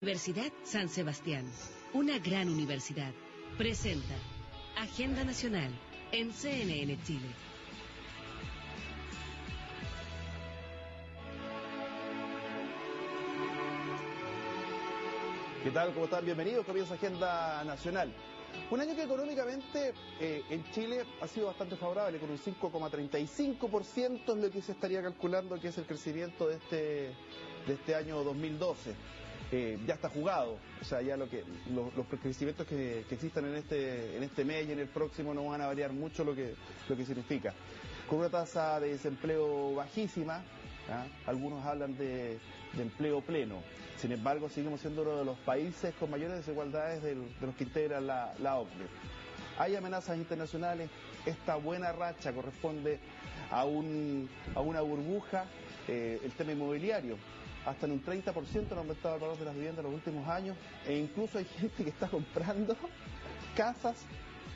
Universidad San Sebastián, una gran universidad, presenta Agenda Nacional en CNN Chile. ¿Qué tal? ¿Cómo están? Bienvenidos. Comienza Agenda Nacional. Un año que económicamente en Chile ha sido bastante favorable, con un 5,35% es lo que se estaría calculando que es el crecimiento de este año 2012. Ya está jugado, o sea, ya los crecimientos que existan en este mes y en el próximo no van a variar mucho lo que significa. Con una tasa de desempleo bajísima, algunos hablan de empleo pleno. Sin embargo, seguimos siendo uno de los países con mayores desigualdades de los que integran la OCDE. Hay amenazas internacionales. Esta buena racha corresponde a una burbuja, el tema inmobiliario. Hasta en un 30% han aumentado el valor de las viviendas en los últimos años, e incluso hay gente que está comprando casas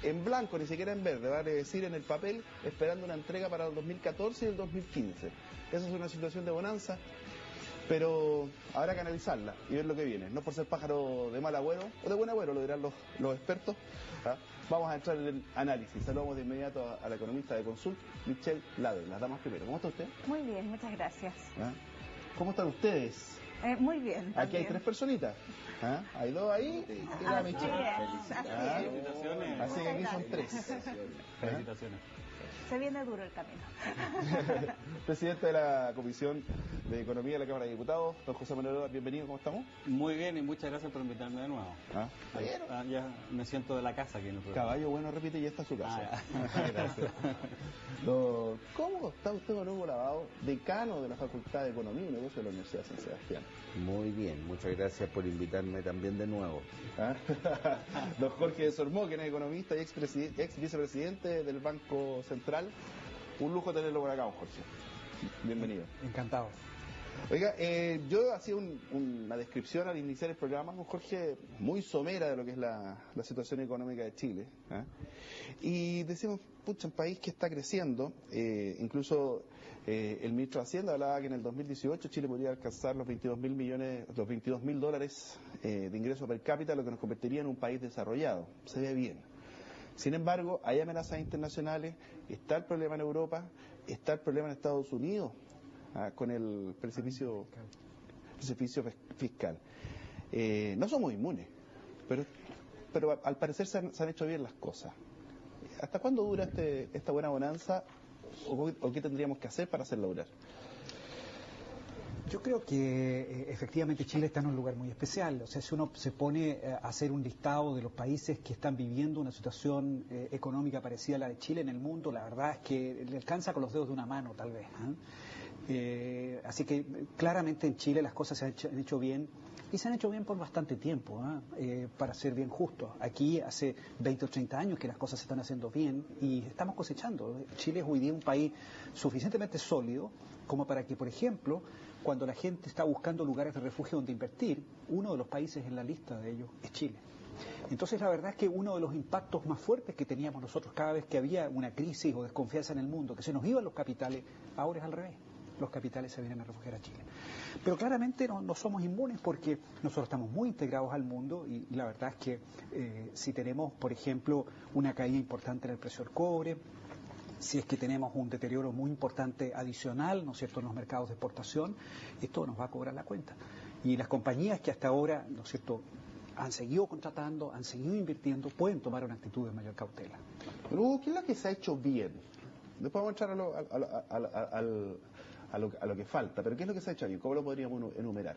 en blanco, ni siquiera en verde, vale decir en el papel, esperando una entrega para el 2014 y el 2015. Esa es una situación de bonanza, pero habrá que analizarla y ver lo que viene. No por ser pájaro de mal agüero, o de buen agüero, lo dirán los expertos. Vamos a entrar en el análisis. Saludamos de inmediato a la economista de Consult, Michelle Ladel. Las damas primero. ¿Cómo está usted? Muy bien, muchas gracias. ¿Cómo están ustedes? Muy bien. También. Aquí hay 3 personitas. Hay 2 ahí y la Michelle. Felicitaciones. Así que aquí son 3. Felicitaciones. Se viene duro el camino. Presidente de la Comisión de Economía de la Cámara de Diputados, don José Manuel, bienvenido, ¿cómo estamos? Muy bien y muchas gracias por invitarme de nuevo. Ya me siento de la casa aquí en el programa. Caballo bueno, repite, y ya está su casa. Gracias. ¿Cómo está usted, don Hugo Lavado, decano de la Facultad de Economía y Negocios de la Universidad de San Sebastián? Muy bien, muchas gracias por invitarme también de nuevo. Don Jorge de Sormó, que es economista y ex vicepresidente del Banco Central. Un lujo tenerlo por acá, don Jorge. Bienvenido. Encantado. Oiga, yo hacía una descripción al iniciar el programa, don Jorge, muy somera de lo que es la situación económica de Chile. Y decimos, pucha, un país que está creciendo. Incluso el ministro de Hacienda hablaba que en el 2018 Chile podría alcanzar los 22.000 dólares de ingreso per cápita, lo que nos convertiría en un país desarrollado. Se ve bien. Sin embargo, hay amenazas internacionales, está el problema en Europa, está el problema en Estados Unidos, con el precipicio fiscal. No somos inmunes, pero al parecer se han hecho bien las cosas. ¿Hasta cuándo dura esta buena bonanza o qué tendríamos que hacer para hacerla durar? Yo creo que efectivamente Chile está en un lugar muy especial. O sea, si uno se pone a hacer un listado de los países que están viviendo una situación económica parecida a la de Chile en el mundo, la verdad es que le alcanza con los dedos de una mano, tal vez. Así que claramente en Chile las cosas se han hecho bien, y se han hecho bien por bastante tiempo, para ser bien justos. Aquí hace 20 o 30 años que las cosas se están haciendo bien y estamos cosechando. Chile es hoy día un país suficientemente sólido como para que, por ejemplo, cuando la gente está buscando lugares de refugio donde invertir, uno de los países en la lista de ellos es Chile. Entonces la verdad es que uno de los impactos más fuertes que teníamos nosotros cada vez que había una crisis o desconfianza en el mundo, que se nos iban los capitales, ahora es al revés. Los capitales se vienen a refugiar a Chile. Pero claramente no somos inmunes porque nosotros estamos muy integrados al mundo y la verdad es que si tenemos, por ejemplo, una caída importante en el precio del cobre, si es que tenemos un deterioro muy importante adicional, ¿no es cierto?, en los mercados de exportación, esto nos va a cobrar la cuenta. Y las compañías que hasta ahora, ¿no es cierto?, han seguido contratando, han seguido invirtiendo, pueden tomar una actitud de mayor cautela. Pero Hugo, ¿qué es lo que se ha hecho bien? Después vamos a entrar a lo que falta, pero ¿qué es lo que se ha hecho bien? ¿Cómo lo podríamos enumerar?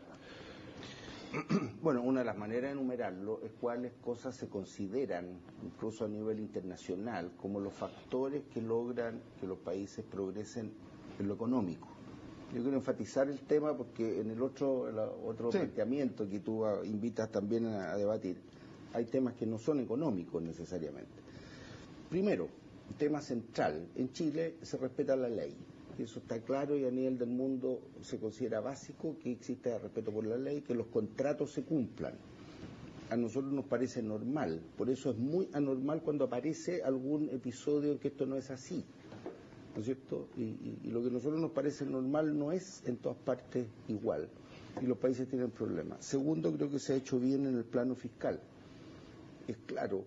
Bueno, una de las maneras de enumerarlo es cuáles cosas se consideran, incluso a nivel internacional, como los factores que logran que los países progresen en lo económico. Yo quiero enfatizar el tema porque en el otro planteamiento que tú invitas también a debatir, hay temas que no son económicos necesariamente. Primero, un tema central, en Chile se respeta la ley. Eso está claro y a nivel del mundo se considera básico que exista respeto por la ley, que los contratos se cumplan. A nosotros nos parece normal, por eso es muy anormal cuando aparece algún episodio en que esto no es así, ¿no es cierto? Y lo que a nosotros nos parece normal no es en todas partes igual. y los países tienen problemas. Segundo, creo que se ha hecho bien en el plano fiscal. Es claro,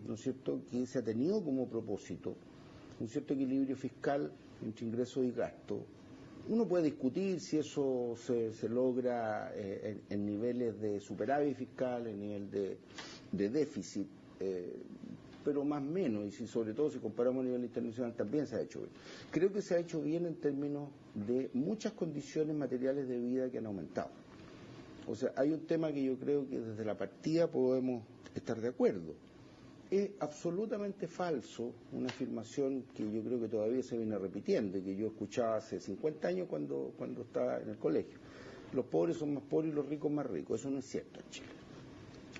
¿no es cierto?, que se ha tenido como propósito un cierto equilibrio fiscal entre ingresos y gastos. Uno puede discutir si eso se logra en niveles de superávit fiscal, en nivel de déficit, pero más o menos, y sobre todo si comparamos a nivel internacional, también se ha hecho bien. Creo que se ha hecho bien en términos de muchas condiciones materiales de vida que han aumentado. O sea, hay un tema que yo creo que desde la partida podemos estar de acuerdo. Es absolutamente falso una afirmación que yo creo que todavía se viene repitiendo y que yo escuchaba hace 50 años cuando estaba en el colegio. Los pobres son más pobres y los ricos más ricos. Eso no es cierto en Chile.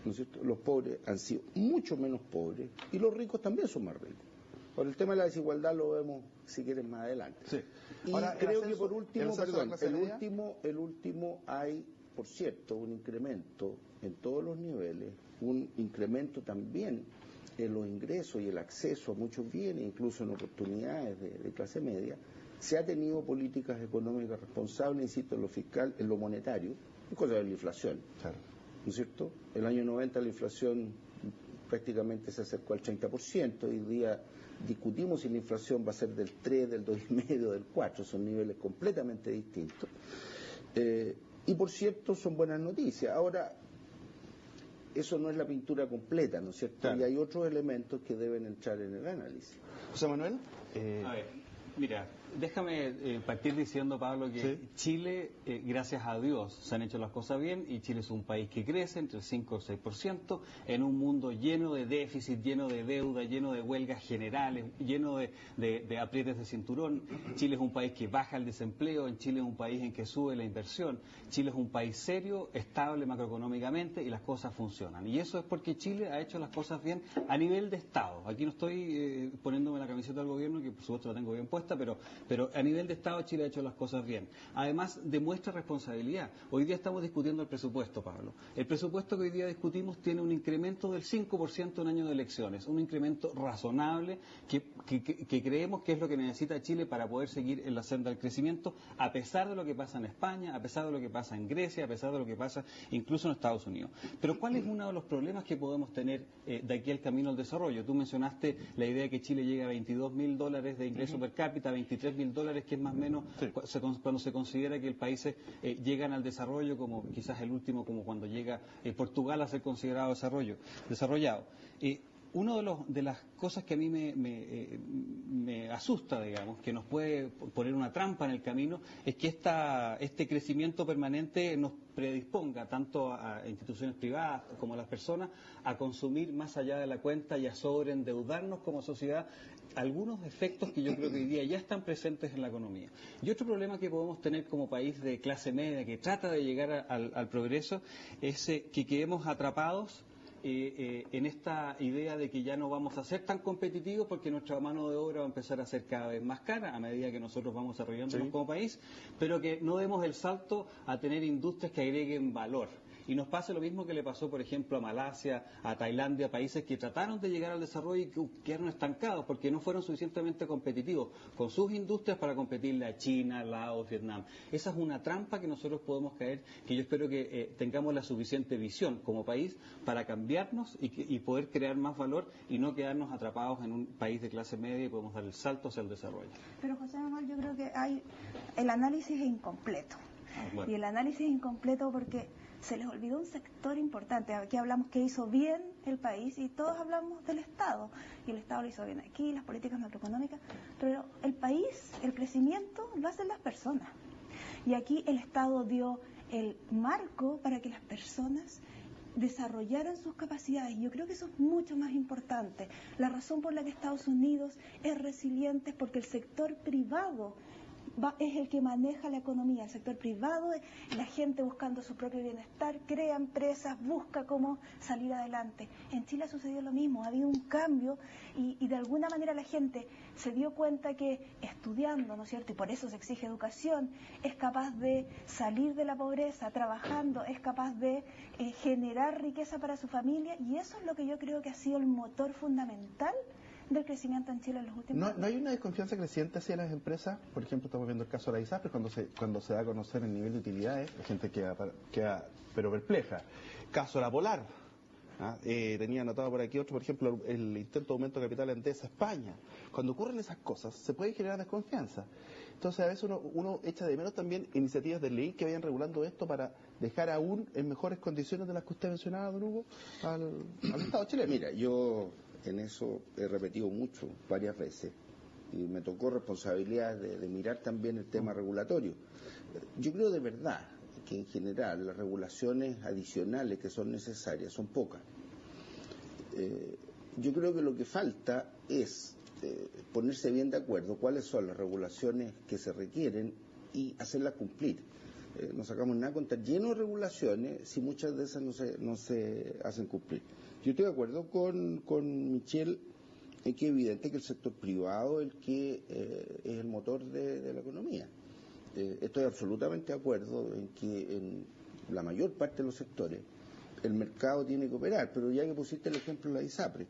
¿No es cierto? Los pobres han sido mucho menos pobres y los ricos también son más ricos. Por el tema de la desigualdad lo vemos, si quieren, más adelante. Sí. Y ahora, creo que por último, el último hay, por cierto, un incremento en todos los niveles, un incremento también en los ingresos y el acceso a muchos bienes, incluso en oportunidades de clase media. Se ha tenido políticas económicas responsables, insisto, en lo fiscal, en lo monetario, es cosa de la inflación. Claro. ¿No es cierto? El año 90 la inflación prácticamente se acercó al 30%, hoy día discutimos si la inflación va a ser del 3, del 2,5, del 4, son niveles completamente distintos. Y por cierto, son buenas noticias. Ahora, eso no es la pintura completa, ¿no es cierto? Claro. Y hay otros elementos que deben entrar en el análisis. José Manuel. A ver, mira, déjame partir diciendo, Pablo, que sí. Chile, gracias a Dios, se han hecho las cosas bien y Chile es un país que crece entre el 5 y el 6% en un mundo lleno de déficit, lleno de deuda, lleno de huelgas generales, lleno de aprietes de cinturón. Chile es un país que baja el desempleo, en Chile es un país en que sube la inversión. Chile es un país serio, estable macroeconomicamente y las cosas funcionan. Y eso es porque Chile ha hecho las cosas bien a nivel de Estado. Aquí no estoy poniéndome la camiseta del gobierno, que por supuesto la tengo bien puesta, pero a nivel de Estado Chile ha hecho las cosas bien. Además, demuestra responsabilidad. Hoy día estamos discutiendo el presupuesto, Pablo. El presupuesto que hoy día discutimos tiene un incremento del 5% en año de elecciones, un incremento razonable que creemos que es lo que necesita Chile para poder seguir en la senda del crecimiento, a pesar de lo que pasa en España, a pesar de lo que pasa en Grecia, a pesar de lo que pasa incluso en Estados Unidos. Pero ¿cuál es uno de los problemas que podemos tener de aquí al camino al desarrollo? Tú mencionaste la idea de que Chile llegue a $22.000 de ingreso per cápita, $23.000, que es más o menos sí. Cuando se considera que el país llegan al desarrollo, como quizás el último, como cuando llega Portugal a ser considerado desarrollado. Una de las cosas que a mí me asusta, digamos, que nos puede poner una trampa en el camino, es que este crecimiento permanente nos predisponga tanto a instituciones privadas como a las personas a consumir más allá de la cuenta y a sobreendeudarnos como sociedad, algunos efectos que yo creo que hoy día ya están presentes en la economía. Y otro problema que podemos tener como país de clase media que trata de llegar al progreso es que quedemos atrapados en esta idea de que ya no vamos a ser tan competitivos porque nuestra mano de obra va a empezar a ser cada vez más cara a medida que nosotros vamos desarrollándonos sí. como país, pero que no demos el salto a tener industrias que agreguen valor. Y nos pasa lo mismo que le pasó, por ejemplo, a Malasia, a Tailandia, países que trataron de llegar al desarrollo y que quedaron estancados porque no fueron suficientemente competitivos con sus industrias para competirle a China, Laos, Vietnam. Esa es una trampa que nosotros podemos caer, que yo espero que tengamos la suficiente visión como país para cambiarnos y poder crear más valor y no quedarnos atrapados en un país de clase media y podemos dar el salto hacia el desarrollo. Pero, José Manuel, yo creo que el análisis es incompleto. Bueno. Y el análisis es incompleto porque se les olvidó un sector importante. Aquí hablamos que hizo bien el país y todos hablamos del Estado. Y el Estado lo hizo bien aquí, las políticas macroeconómicas. Pero el país, el crecimiento, lo hacen las personas. Y aquí el Estado dio el marco para que las personas desarrollaran sus capacidades. Yo creo que eso es mucho más importante. La razón por la que Estados Unidos es resiliente es porque el sector privado es el que maneja la economía. El sector privado es la gente buscando su propio bienestar, crea empresas, busca cómo salir adelante. En Chile ha sucedido lo mismo, ha habido un cambio y de alguna manera la gente se dio cuenta que estudiando, ¿no es cierto?, y por eso se exige educación, es capaz de salir de la pobreza, trabajando, es capaz de generar riqueza para su familia, y eso es lo que yo creo que ha sido el motor fundamental del crecimiento en Chile en los últimos años. ¿No hay una desconfianza creciente hacia las empresas? Por ejemplo, estamos viendo el caso de la ISAPRE, cuando se da a conocer el nivel de utilidades, la gente queda pero perpleja. Caso de la Polar. Tenía anotado por aquí otro, por ejemplo, el intento de aumento de capital Endesa España. Cuando ocurren esas cosas, se puede generar desconfianza. Entonces, a veces uno echa de menos también iniciativas de ley que vayan regulando esto para dejar aún en mejores condiciones de las que usted mencionaba, don Hugo, al Estado chileno. Mira, yo en eso he repetido mucho, varias veces, y me tocó responsabilidad de mirar también el tema regulatorio. Yo creo de verdad que en general las regulaciones adicionales que son necesarias son pocas. Yo creo que lo que falta es ponerse bien de acuerdo cuáles son las regulaciones que se requieren y hacerlas cumplir. No sacamos nada con estar lleno de regulaciones si muchas de esas no se hacen cumplir. Yo estoy de acuerdo con Michelle en que es evidente que el sector privado es el que es el motor de la economía. Estoy absolutamente de acuerdo en que en la mayor parte de los sectores el mercado tiene que operar, pero ya que pusiste el ejemplo de la ISAPRE,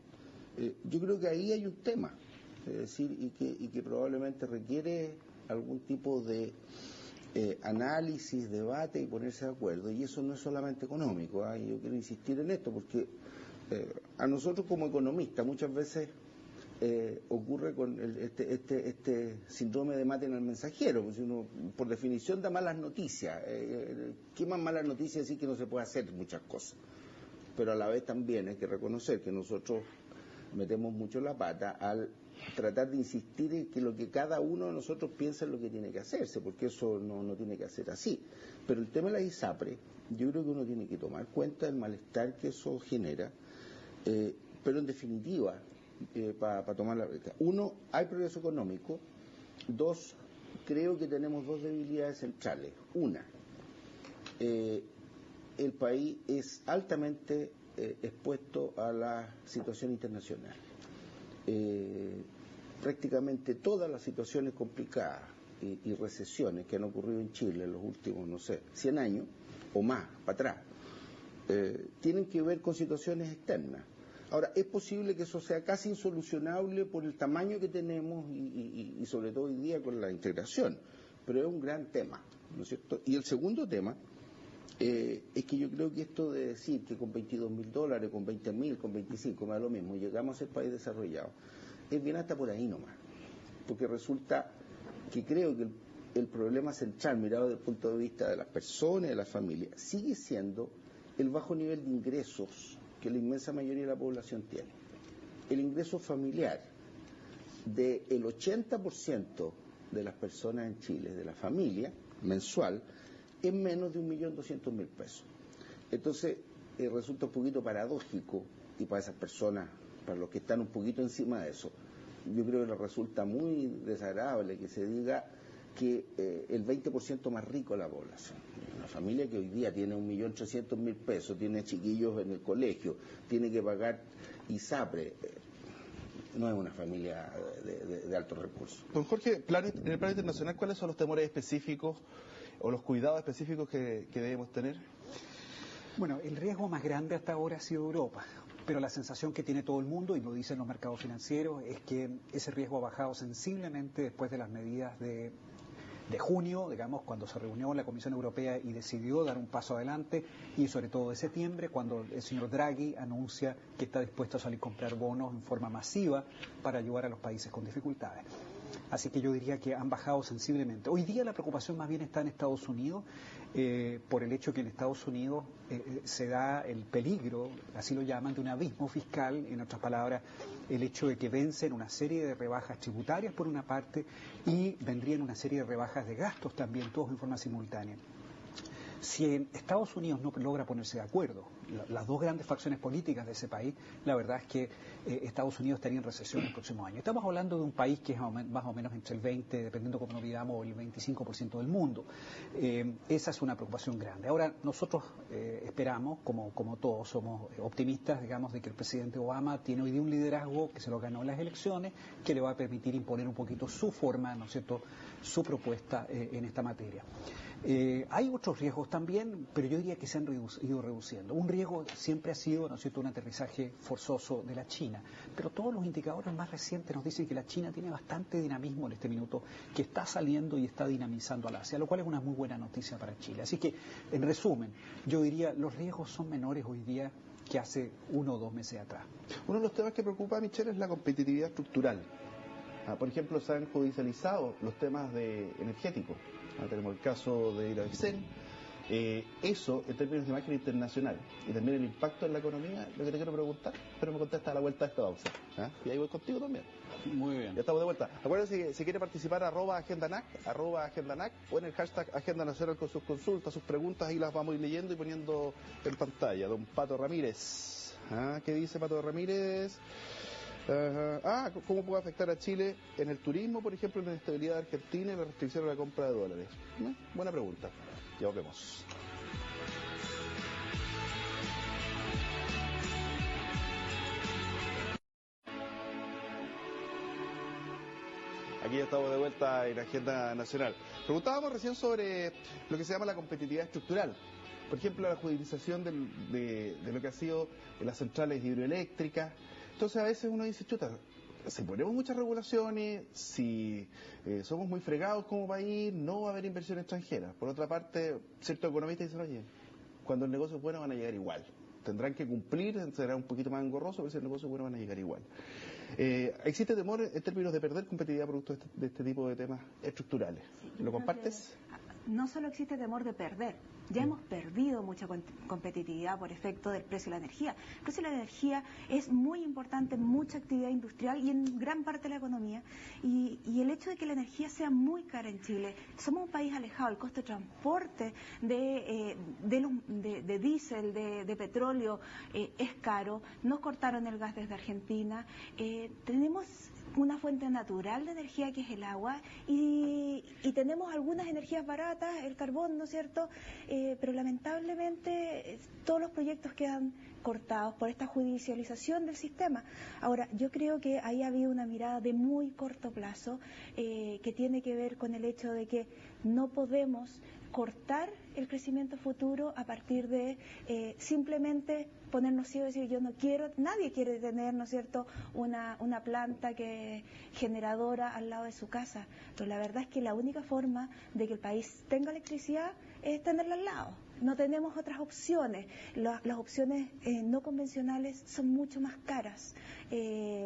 yo creo que ahí hay un tema, es decir, y que probablemente requiere algún tipo de análisis, debate y ponerse de acuerdo, y eso no es solamente económico. Yo quiero insistir en esto porque a nosotros como economistas muchas veces ocurre con este síndrome de maten al mensajero, pues uno por definición da malas noticias. ¿Qué más malas noticias? Decir que no se puede hacer muchas cosas, pero a la vez también hay que reconocer que nosotros metemos mucho la pata al tratar de insistir en que lo que cada uno de nosotros piensa es lo que tiene que hacerse, porque eso no tiene que ser así. Pero el tema de la ISAPRE, yo creo que uno tiene que tomar cuenta del malestar que eso genera, pero en definitiva, para tomar la brecha. Uno, hay progreso económico. Dos, creo que tenemos dos debilidades centrales. Una, el país es altamente expuesto a la situación internacional. Prácticamente todas las situaciones complicadas y recesiones que han ocurrido en Chile en los últimos, 100 años o más para atrás, tienen que ver con situaciones externas. Ahora, es posible que eso sea casi insolucionable por el tamaño que tenemos y sobre todo hoy día con la integración, pero es un gran tema, ¿no es cierto? Y el segundo tema es que yo creo que esto de decir que con $22.000, con 20.000, con 25, me da lo mismo, llegamos a ser país desarrollado, es bien hasta por ahí nomás, porque resulta que creo que el problema central, mirado desde el punto de vista de las personas, de las familias, sigue siendo el bajo nivel de ingresos que la inmensa mayoría de la población tiene. El ingreso familiar del 80% de las personas en Chile, de la familia mensual, es menos de 1.200.000 pesos. Entonces, resulta un poquito paradójico, y para esas personas, para los que están un poquito encima de eso, yo creo que les resulta muy desagradable que se diga que el 20% más rico de la población, una familia que hoy día tiene 1.300.000 pesos, tiene chiquillos en el colegio, tiene que pagar ISAPRE, no es una familia de altos recursos. Don Jorge, en el plano internacional, ¿cuáles son los temores específicos o los cuidados específicos que debemos tener? Bueno, el riesgo más grande hasta ahora ha sido Europa, pero la sensación que tiene todo el mundo, y lo dicen los mercados financieros, es que ese riesgo ha bajado sensiblemente después de las medidas de junio, digamos, cuando se reunió la Comisión Europea y decidió dar un paso adelante, y sobre todo de septiembre, cuando el señor Draghi anuncia que está dispuesto a salir a comprar bonos en forma masiva para ayudar a los países con dificultades. Así que yo diría que han bajado sensiblemente. Hoy día la preocupación más bien está en Estados Unidos, por el hecho que en Estados Unidos se da el peligro, así lo llaman, de un abismo fiscal, en otras palabras, el hecho de que vencen una serie de rebajas tributarias por una parte y vendrían una serie de rebajas de gastos también, todos en forma simultánea. Si en Estados Unidos no logra ponerse de acuerdo, las dos grandes facciones políticas de ese país, la verdad es que Estados Unidos estaría en recesión el próximo año. Estamos hablando de un país que es más o menos entre el 20, dependiendo cómo lo midamos, el 25% del mundo. Esa es una preocupación grande. Ahora, nosotros esperamos, como todos, somos optimistas, digamos, de que el presidente Obama tiene hoy día un liderazgo que se lo ganó en las elecciones, que le va a permitir imponer un poquito su forma, ¿no es cierto?, su propuesta en esta materia. Hay otros riesgos también, pero yo diría que se han ido reduciendo. Un riesgo siempre ha sido, ¿no es cierto?, un aterrizaje forzoso de la China, pero todos los indicadores más recientes nos dicen que la China tiene bastante dinamismo en este minuto, que está saliendo y está dinamizando al Asia, lo cual es una muy buena noticia para Chile. Así que, en resumen, yo diría, los riesgos son menores hoy día que hace 1 o 2 meses atrás. Uno de los temas que preocupa a Michelle es la competitividad estructural. Por ejemplo, se han judicializado los temas energéticos. Tenemos el caso de Iravicen. Eso, en términos de imagen internacional y también el impacto en la economía, lo que te quiero preguntar, pero me contesta a la vuelta de esta pausa. Y ahí voy contigo también. Muy bien. Ya estamos de vuelta. Acuérdense que si quiere participar, @AgendaNac, o en el hashtag Agenda Nacional con sus consultas, sus preguntas, ahí las vamos a ir leyendo y poniendo en pantalla. Don Pato Ramírez. ¿Qué dice Pato Ramírez? ¿Cómo puede afectar a Chile en el turismo, por ejemplo, en la inestabilidad de Argentina y la restricción a la compra de dólares? Buena pregunta. Ya volvemos. Aquí ya estamos de vuelta en Agenda Nacional. Preguntábamos recién sobre lo que se llama la competitividad estructural. Por ejemplo, la judicialización de lo que ha sido las centrales hidroeléctricas. Entonces a veces uno dice, chuta, si ponemos muchas regulaciones, si somos muy fregados como país, no va a haber inversión extranjera. Por otra parte, ciertos economistas dicen, oye, cuando el negocio es bueno van a llegar igual. Tendrán que cumplir, será un poquito más engorroso, pero si el negocio es bueno van a llegar igual. ¿Existe temor en términos de perder competitividad producto de este tipo de temas estructurales? Sí, ¿Lo compartes? No solo existe temor de perder, ya hemos perdido mucha competitividad por efecto del precio de la energía. El precio de la energía es muy importante en mucha actividad industrial y en gran parte de la economía. Y el hecho de que la energía sea muy cara en Chile, somos un país alejado, el costo de transporte de diésel, de petróleo es caro, nos cortaron el gas desde Argentina, tenemos una fuente natural de energía que es el agua y tenemos algunas energías baratas, el carbón, ¿no es cierto? Pero lamentablemente todos los proyectos quedan cortados por esta judicialización del sistema. Ahora, yo creo que ahí ha habido una mirada de muy corto plazo que tiene que ver con el hecho de que no podemos cortar el crecimiento futuro a partir de simplemente ponernos ciegos y decir yo no quiero, nadie quiere tener, ¿no es cierto?, una planta generadora al lado de su casa, pero la verdad es que la única forma de que el país tenga electricidad es tenerla al lado. No tenemos otras opciones. Las opciones no convencionales son mucho más caras. Y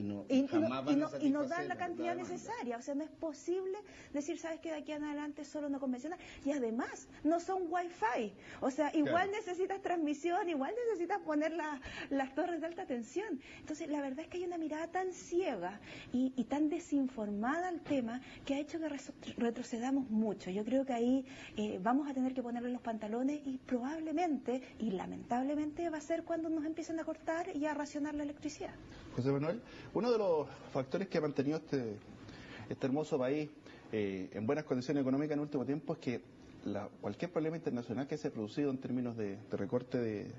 no dan la cantidad necesaria, o sea, no es posible decir, sabes que de aquí en adelante solo no convencional, y además no son wifi, o sea, igual necesitas transmisión, igual necesitas poner las torres de alta tensión. Entonces la verdad es que hay una mirada tan ciega y tan desinformada al tema que ha hecho que retrocedamos mucho. Yo creo que ahí vamos a tener que ponerle los pantalones y probablemente y lamentablemente va a ser cuando nos empiecen a cortar y a racionar la electricidad. José Manuel, uno de los factores que ha mantenido este hermoso país en buenas condiciones económicas en el último tiempo es que cualquier problema internacional que se ha producido en términos de recorte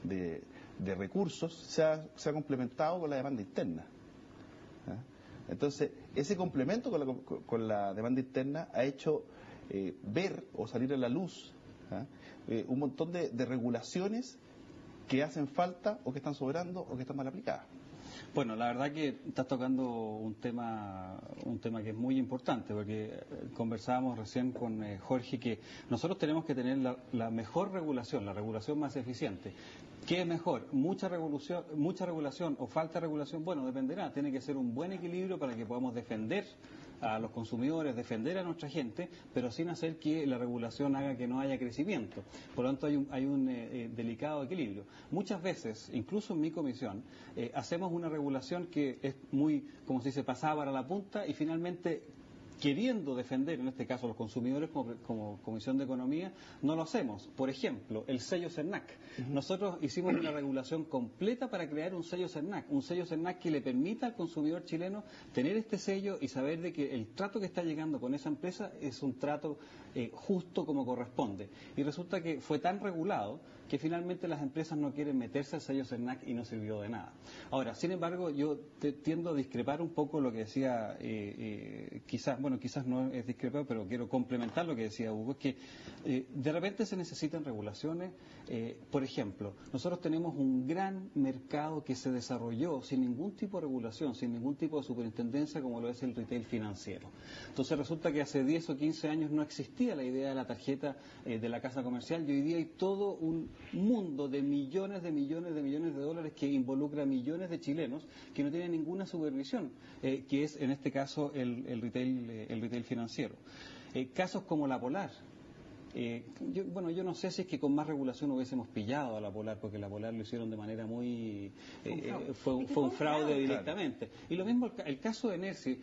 de recursos se ha complementado con la demanda interna. Entonces, ese complemento con la demanda interna ha hecho ver o salir a la luz un montón de regulaciones que hacen falta o que están sobrando o que están mal aplicadas. Bueno, la verdad que estás tocando un tema que es muy importante, porque conversábamos recién con Jorge que nosotros tenemos que tener la mejor regulación, la regulación más eficiente. ¿Qué es mejor? ¿Mucha regulación o falta de regulación? Bueno, dependerá. Tiene que ser un buen equilibrio para que podamos defender a los consumidores, defender a nuestra gente, pero sin hacer que la regulación haga que no haya crecimiento. Por lo tanto, hay un delicado equilibrio. Muchas veces, incluso en mi comisión, hacemos una regulación que es muy, como se dice, pasada para la punta y finalmente, queriendo defender, en este caso, a los consumidores como Comisión de Economía, no lo hacemos. Por ejemplo, el sello CERNAC. Nosotros hicimos una regulación completa para crear un sello CERNAC que le permita al consumidor chileno tener este sello y saber de que el trato que está llegando con esa empresa es un trato justo como corresponde. Y resulta que fue tan regulado que finalmente las empresas no quieren meterse al sello CERNAC y no sirvió de nada. Ahora, sin embargo, yo tiendo a discrepar un poco lo que decía, quizás no es discrepar, pero quiero complementar lo que decía Hugo, es que de repente se necesitan regulaciones. Por ejemplo, nosotros tenemos un gran mercado que se desarrolló sin ningún tipo de regulación, sin ningún tipo de superintendencia como lo es el retail financiero. Entonces resulta que hace 10 o 15 años no existía la idea de la tarjeta de la casa comercial y hoy día hay todo un mundo de millones de dólares que involucra a millones de chilenos que no tienen ninguna supervisión, que es en este caso el retail financiero. Casos como la Polar. Yo no sé si es que con más regulación hubiésemos pillado a la Polar, porque la Polar lo hicieron de manera muy... fue un fraude directamente. Claro. Y lo mismo el caso de Nersi.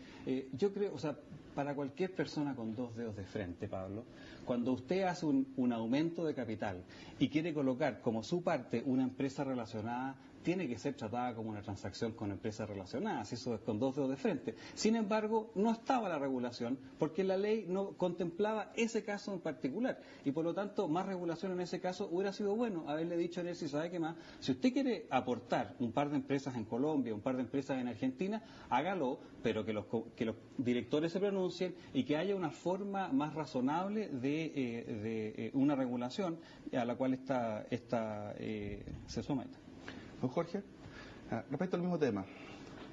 Yo creo, o sea, para cualquier persona con dos dedos de frente, Pablo, cuando usted hace un aumento de capital y quiere colocar como su parte una empresa relacionada, tiene que ser tratada como una transacción con empresas relacionadas, eso es con dos dedos de frente. Sin embargo, no estaba la regulación porque la ley no contemplaba ese caso en particular y por lo tanto más regulación en ese caso hubiera sido bueno haberle dicho a él, si sabe qué más, si usted quiere aportar un par de empresas en Colombia, un par de empresas en Argentina, hágalo, pero que los directores se pronuncien y que haya una forma más razonable de una regulación a la cual se someta. Don Jorge, respecto al mismo tema,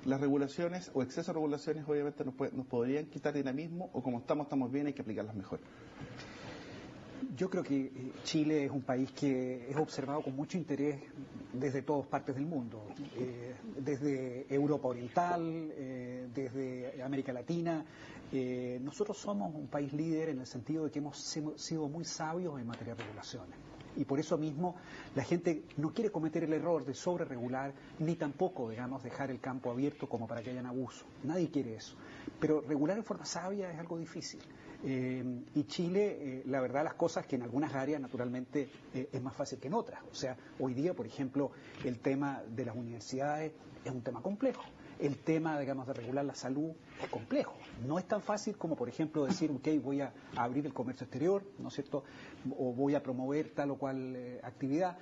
las regulaciones o exceso de regulaciones obviamente nos podrían quitar dinamismo o como estamos bien, hay que aplicarlas mejor. Yo creo que Chile es un país que es observado con mucho interés desde todas partes del mundo, desde Europa Oriental, desde América Latina. Nosotros somos un país líder en el sentido de que hemos sido muy sabios en materia de regulaciones. Y por eso mismo la gente no quiere cometer el error de sobreregular, ni tampoco, digamos, dejar el campo abierto como para que hayan abuso. Nadie quiere eso. Pero regular en forma sabia es algo difícil. Y Chile, la verdad, las cosas que en algunas áreas, naturalmente, es más fácil que en otras. O sea, hoy día, por ejemplo, el tema de las universidades es un tema complejo. El tema, digamos, de regular la salud es complejo. No es tan fácil como, por ejemplo, decir, ok, voy a abrir el comercio exterior, ¿no es cierto?, o voy a promover tal o cual actividad.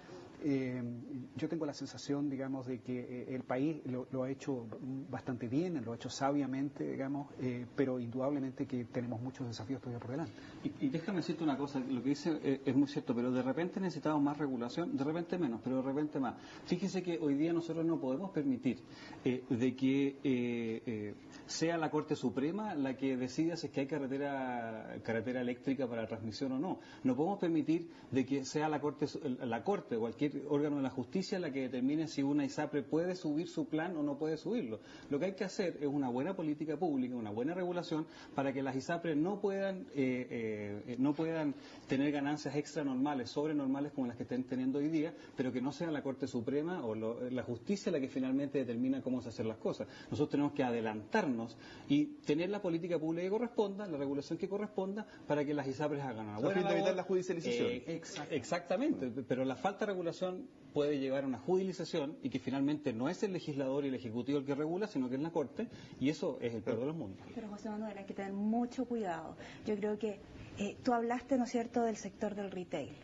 Yo tengo la sensación, digamos, de que el país lo ha hecho bastante bien, lo ha hecho sabiamente, digamos, pero indudablemente que tenemos muchos desafíos todavía por delante. Y déjame decirte una cosa, lo que dice es muy cierto, pero de repente necesitamos más regulación, de repente menos, pero de repente más. Fíjese que hoy día nosotros no podemos permitir de que sea la Corte Suprema la que decida si es que hay carretera eléctrica para transmisión o no. No podemos permitir de que sea la Corte o cualquier órgano de la justicia la que determine si una ISAPRE puede subir su plan o no puede subirlo. Lo que hay que hacer es una buena política pública, una buena regulación para que las ISAPRE no puedan tener ganancias extra normales, sobrenormales como las que estén teniendo hoy día, pero que no sea la Corte Suprema o la justicia la que finalmente determina cómo se hacen las cosas. Nosotros tenemos que adelantarnos y tener la política pública que corresponda, la regulación que corresponda para que las ISAPRES hagan una buena labor. evitar la judicialización. Exactamente, pero la falta de regulación puede llevar a una judicialización y que finalmente no es el legislador y el ejecutivo el que regula, sino que es la Corte, y eso es el peor de los mundos. Pero José Manuel, hay que tener mucho cuidado. Yo creo que tú hablaste, ¿no es cierto?, del sector del retail,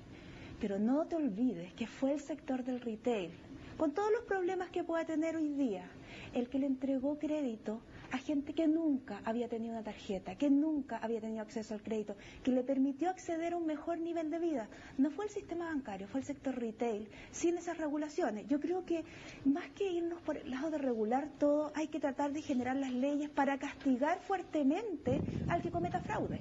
pero no te olvides que fue el sector del retail, con todos los problemas que pueda tener hoy día, el que le entregó crédito a gente que nunca había tenido una tarjeta, que nunca había tenido acceso al crédito, que le permitió acceder a un mejor nivel de vida. No fue el sistema bancario, fue el sector retail, sin esas regulaciones. Yo creo que más que irnos por el lado de regular todo, hay que tratar de generar las leyes para castigar fuertemente al que cometa fraude.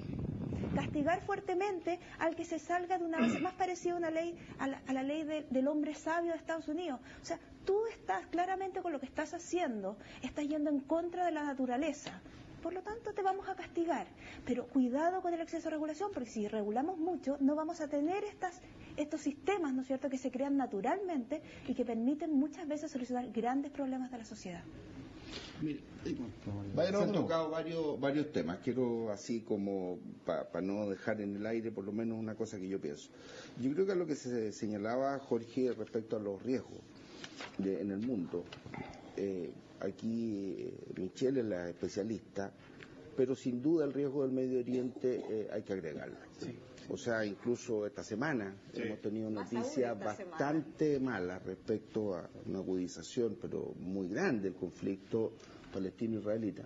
Castigar fuertemente al que se salga de una base más parecida a una ley, a la ley del hombre sabio de Estados Unidos. O sea, tú estás claramente con lo que estás haciendo, estás yendo en contra de la naturaleza. Por lo tanto, te vamos a castigar. Pero cuidado con el exceso de regulación, porque si regulamos mucho, no vamos a tener estos sistemas, ¿no es cierto?, que se crean naturalmente y que permiten muchas veces solucionar grandes problemas de la sociedad. Mire, se han tocado varios temas. Quiero, así como para no dejar en el aire por lo menos una cosa que yo pienso. Yo creo que a lo que se señalaba Jorge respecto a los riesgos en el mundo, aquí Michelle es la especialista, pero sin duda el riesgo del Medio Oriente hay que agregarlo. Sí. O sea, incluso esta semana hemos tenido noticias bastante malas respecto a una agudización, pero muy grande, del conflicto palestino-israelita.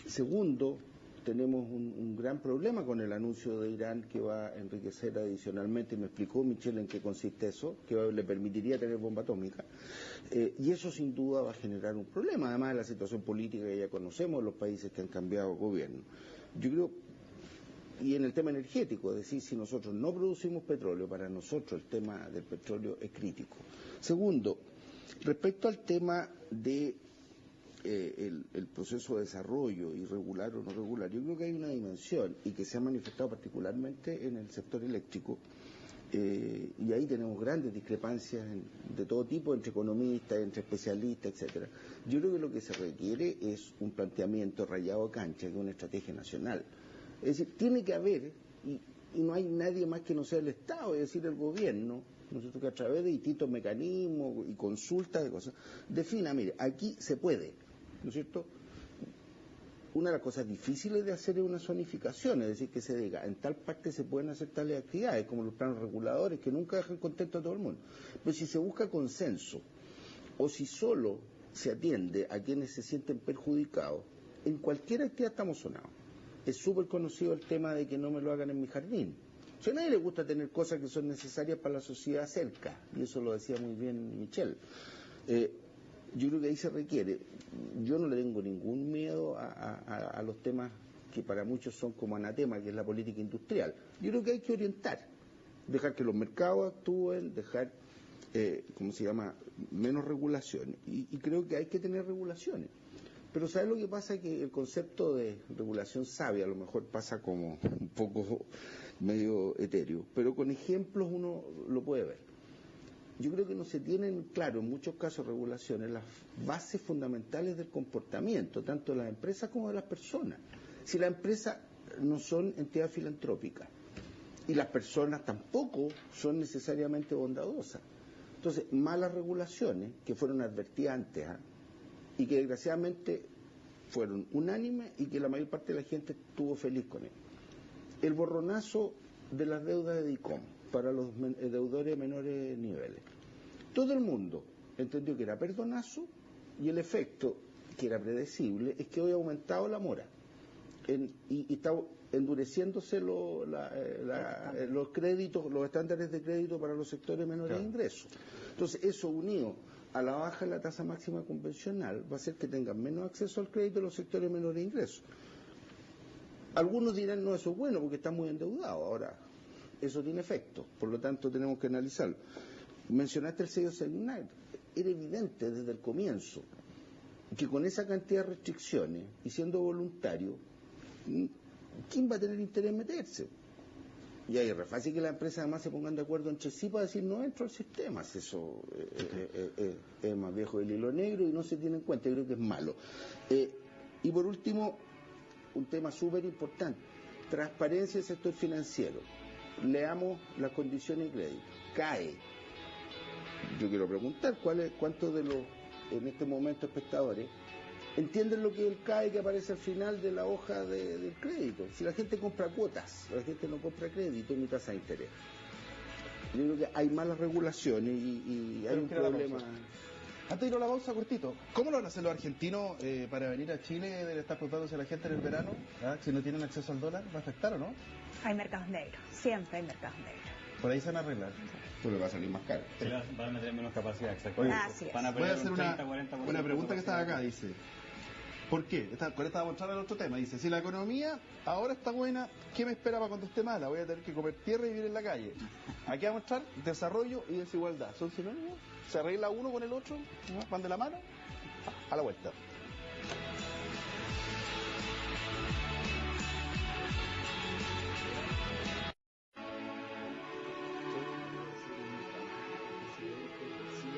Segundo, tenemos un gran problema con el anuncio de Irán que va a enriquecer adicionalmente, y me explicó Michelle en qué consiste eso, que le permitiría tener bomba atómica, y eso sin duda va a generar un problema, además de la situación política que ya conocemos, los países que han cambiado gobierno. Yo creo, y en el tema energético, es decir, si nosotros no producimos petróleo, para nosotros el tema del petróleo es crítico. Segundo, respecto al tema de el proceso de desarrollo, irregular o no regular, yo creo que hay una dimensión y que se ha manifestado particularmente en el sector eléctrico, y ahí tenemos grandes discrepancias de todo tipo entre economistas, entre especialistas, etcétera. Yo creo que lo que se requiere es un planteamiento rayado a cancha, que es una estrategia nacional. Es decir, tiene que haber, y no hay nadie más que no sea el Estado, es decir, el gobierno, nosotros que a través de distintos mecanismos y consultas de cosas, defina, mire, aquí se puede, ¿no es cierto? Una de las cosas difíciles de hacer es una zonificación, es decir, que se diga, en tal parte se pueden hacer tales actividades, como los planos reguladores, que nunca dejan contento a todo el mundo. Pero si se busca consenso, o si solo se atiende a quienes se sienten perjudicados, en cualquier actividad estamos sonados. Es súper conocido el tema de que no me lo hagan en mi jardín. O sea, a nadie le gusta tener cosas que son necesarias para la sociedad cerca, y eso lo decía muy bien Michelle. Yo creo que ahí se requiere, yo no le tengo ningún miedo a los temas que para muchos son como anatema, que es la política industrial. Yo creo que hay que orientar, dejar que los mercados actúen, dejar, menos regulaciones, y creo que hay que tener regulaciones. Pero ¿sabes lo que pasa? Que el concepto de regulación sabia a lo mejor pasa como un poco medio etéreo, pero con ejemplos uno lo puede ver. Yo creo que no se tienen claro en muchos casos regulaciones las bases fundamentales del comportamiento, tanto de las empresas como de las personas. Si las empresas no son entidades filantrópicas y las personas tampoco son necesariamente bondadosas. Entonces, malas regulaciones que fueron advertidas antes, y que desgraciadamente fueron unánimes y que la mayor parte de la gente estuvo feliz con él. El borronazo de las deudas de DICOM para los deudores de menores niveles. Todo el mundo entendió que era perdonazo, y el efecto, que era predecible, es que hoy ha aumentado la mora y está endureciéndose los créditos, los estándares de crédito para los sectores menores de ingresos. Entonces, eso unido a la baja de la tasa máxima convencional va a hacer que tengan menos acceso al crédito los sectores menores de ingresos. Algunos dirán, no, eso es bueno porque está muy endeudado. Ahora, eso tiene efecto, por lo tanto tenemos que analizarlo. Mencionaste el sello Segnal. Era evidente desde el comienzo que con esa cantidad de restricciones y siendo voluntario, ¿quién va a tener interés en meterse? Y ahí es re fácil que las empresas además se pongan de acuerdo entre sí para decir no entro al sistema. Eso es más viejo del hilo negro y no se tiene en cuenta. Yo creo que es malo. Y por último, un tema súper importante: transparencia del sector financiero. Leamos las condiciones de crédito. CAE. Yo quiero preguntar cuántos de los en este momento espectadores entienden lo que es el CAE que aparece al final de la hoja del crédito. Si la gente compra cuotas, la gente no compra crédito ni tasa de interés. Yo creo que hay malas regulaciones y hay un problema. Antes de ir a la pausa, cortito, ¿cómo lo van a hacer los argentinos para venir a Chile? Debe estar preguntándose a la gente en el verano, si no tienen acceso al dólar, ¿va a afectar o no? Hay mercados negros, siempre hay mercados negros. Por ahí se van a arreglar. Pero va a salir más caro. Van a tener menos capacidad, exacto. Oye, Van a voy a hacer un 30-40% una pregunta que está acá, dice. ¿Por qué? Con esta vamos a entrar al otro tema. Dice, si la economía ahora está buena, ¿qué me espera para cuando esté mala? Voy a tener que comer tierra y vivir en la calle. Aquí vamos a entrar desarrollo y desigualdad. ¿Son sinónimos? ¿Se arregla uno con el otro? ¿Van de la mano? A la vuelta.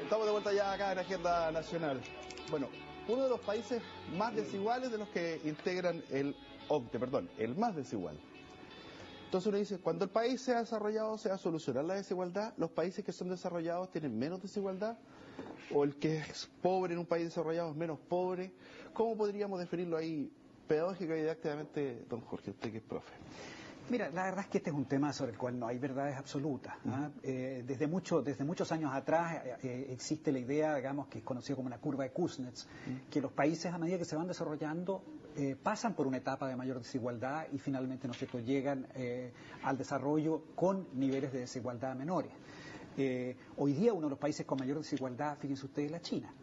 Estamos de vuelta ya acá en Agenda Nacional. Bueno, uno de los países más desiguales de los que integran el OCDE, el más desigual. Entonces uno dice, cuando el país sea desarrollado, ¿se va a solucionar la desigualdad? ¿Los países que son desarrollados tienen menos desigualdad? ¿O el que es pobre en un país desarrollado es menos pobre? ¿Cómo podríamos definirlo ahí, pedagógica y didácticamente, don Jorge, usted que es profe? Mira, la verdad es que este es un tema sobre el cual no hay verdades absolutas. Desde muchos años atrás existe la idea, digamos, que es conocida como la curva de Kuznets, que los países a medida que se van desarrollando pasan por una etapa de mayor desigualdad y finalmente, ¿no es cierto?, llegan al desarrollo con niveles de desigualdad menores. Hoy día uno de los países con mayor desigualdad, fíjense ustedes, es la China,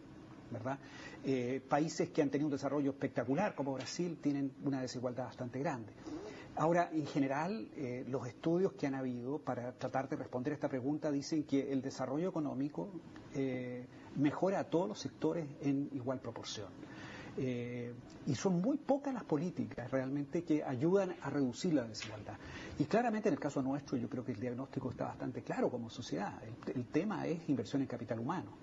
¿verdad? Países que han tenido un desarrollo espectacular, como Brasil, tienen una desigualdad bastante grande. Ahora, en general, los estudios que han habido para tratar de responder a esta pregunta dicen que el desarrollo económico mejora a todos los sectores en igual proporción. Y son muy pocas las políticas realmente que ayudan a reducir la desigualdad. Y claramente en el caso nuestro yo creo que el diagnóstico está bastante claro como sociedad. El tema es inversión en capital humano.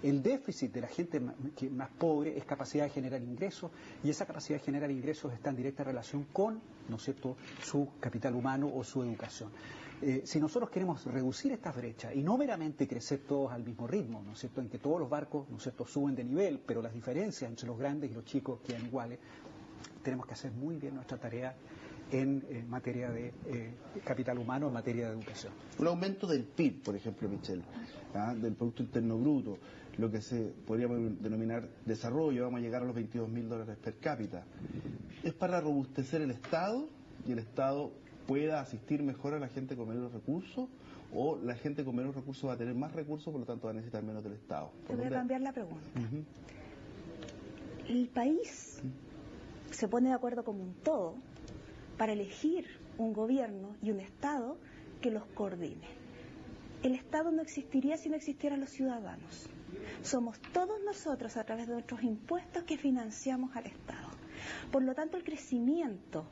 El déficit de la gente más pobre es capacidad de generar ingresos, y esa capacidad de generar ingresos está en directa relación con, ¿no es cierto?, su capital humano o su educación. Si nosotros queremos reducir estas brechas y no meramente crecer todos al mismo ritmo, ¿no es cierto?, en que todos los barcos, ¿no es cierto?, suben de nivel, pero las diferencias entre los grandes y los chicos quedan iguales, tenemos que hacer muy bien nuestra tarea en materia de capital humano, en materia de educación. Un aumento del PIB, por ejemplo, Michelle, del Producto Interno Bruto, lo que se podría denominar desarrollo, vamos a llegar a los $22.000 per cápita. ¿Es para robustecer el Estado y el Estado pueda asistir mejor a la gente con menos recursos, o la gente con menos recursos va a tener más recursos, por lo tanto va a necesitar menos del Estado? Te voy a cambiar la pregunta. El país se pone de acuerdo como un todo para elegir un gobierno y un Estado que los coordine. El Estado no existiría si no existieran los ciudadanos. Somos todos nosotros, a través de nuestros impuestos, que financiamos al Estado. Por lo tanto, el crecimiento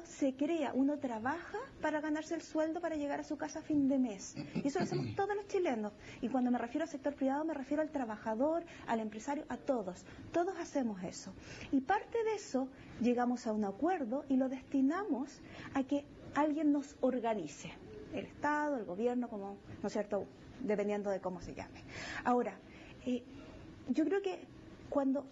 se crea, uno trabaja para ganarse el sueldo para llegar a su casa a fin de mes. Y eso lo hacemos todos los chilenos. Y cuando me refiero al sector privado, me refiero al trabajador, al empresario, a todos. Todos hacemos eso. Y parte de eso llegamos a un acuerdo y lo destinamos a que alguien nos organice. El Estado, el gobierno, como, ¿no es cierto?, dependiendo de cómo se llame. Ahora, yo creo que cuando